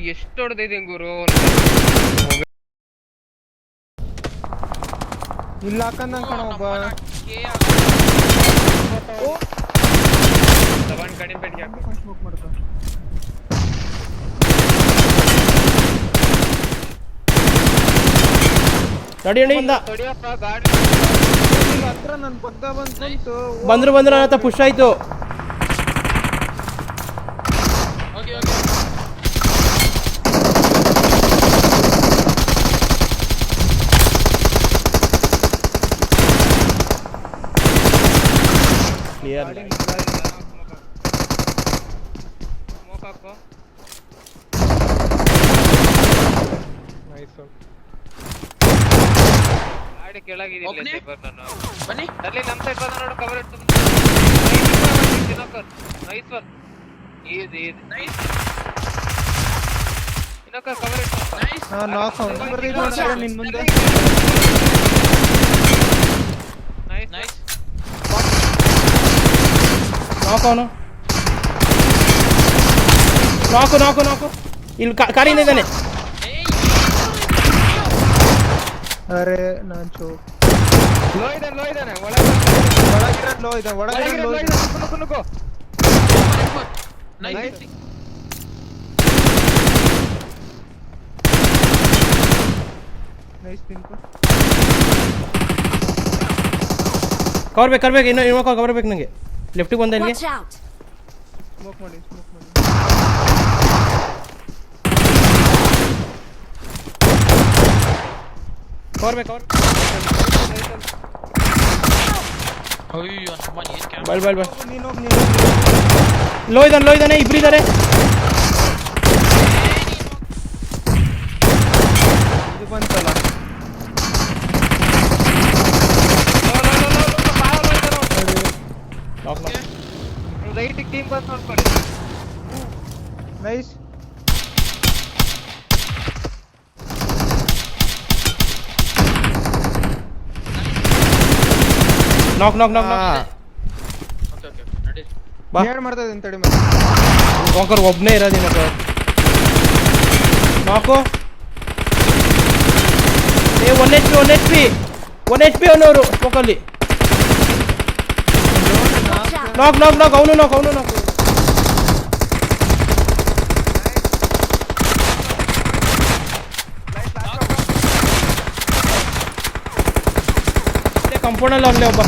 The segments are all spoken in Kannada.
ಎಷ್ಟು ಹೊಡೆದಿದೆ ಗುರು ಇಲ್ಲ ಹಾಕಂದ ಕಣೊಬ್ಬ ಕಡಿಮೆ ಬೆಟ್ಗೆ ಸ್ಮೋಕ್ ಮಾಡ್ಕೊ ನಡಿಯಣ್ಣಿಂದ ಹತ್ರ ನನ್ ಪಕ್ಕ ಬಂತು ಬಂದ್ರು ನನ್ನ ಹತ್ರ ಪುಷ್ ಆಯ್ತು. ಕ್ಲಿಯರ್ ಸ್ಮೋಕ್ ಹಾಕೋ ನೈಸ್ ಗಾಡಿ ಕೆಳಗಿದಿಲ್ಲ ಸೇಪರ್ ನಾನು ಬನ್ನಿ ಅಲ್ಲಿ ನಮ್ಮ ಸೈಡ್ ಬಂದ ನೋಡು ಕವರ್ ಇಟ್ಟು ನೈಸ್ ಒನ್ ಈಜಿ ನೈಸ್ ಇನ್ನೊಕ್ಕ ಕವರ್ ಇಟ್ಟು ನೈಸ್ ನಾಕ್ ಬರ್ರಿ ನೋಡ್ತಾರೆ ನಿನ್ ಮುಂದೆ ನೈಸ್ ನೈಸ್ ನಾಕು ಇಲ್ಲಿ ಕಾರಿಂದ ಇದ್ದಾನೆ. ಅರೆ ನಾನ್ ಚೋ ಲೋ ಇದಾನೆ ಒಳಗಿರೋದು ಲೋ ಇದೆ ಒಳಗಿರೋದು ಲೋ ಇದೆ ನುಗ್ಗು ನೈಸ್ ನೈಸ್ ತಿನ್ಕೋ ಕವರ್ ಬೇಕು ಇನ್ನೂ ಕವರ್ ಬೇಕು ನನಗೆ. ಲೆಫ್ಟಿಗೆ ಬಂದ ಇಲ್ಲಿಗೆ ಸ್ಮೋಕ್ ಮಾಡಿ ಕವರ್ ಬೇಕು ಬಲ್ ನೀನು ಲೋ ಇದ್ದಾನೆ ಇಬ್ಬರಿದ್ದಾರೆ. ಇದು ಬಂತಲ್ಲ ರೈಟ್ ಟೀಮ್ ಬಂದು ನೋಡ್ಕೊಳ್ಳಿ ನೈಸ್ ನಾಕ್ ಬಾ ಏನ್ ಮಾಡ್ತಾ ಇದ್ದೀನಿ ತಡಿ ಕಾಂಕರ್ ಒಬ್ಬನೇ ಇರೋದಿನ ನಾಕು ಒನ್ ಎಚ್ ಪಿ ಅವನವರು ಸ್ಮೋಕಲ್ಲಿ ನಾಕ್ ಅವನು ಕಂಪೌಂಡಲ್ಲಿ ಅವನೇ ಒಬ್ಬ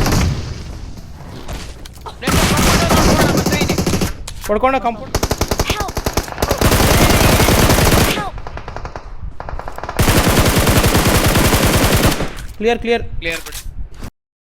ಹೊಡ್ಕೊಂಡ ಕಂಪೌಂಡ್ ಕ್ಲಿಯರ್ ಕ್ಲಿಯರ್ ಬಿಡು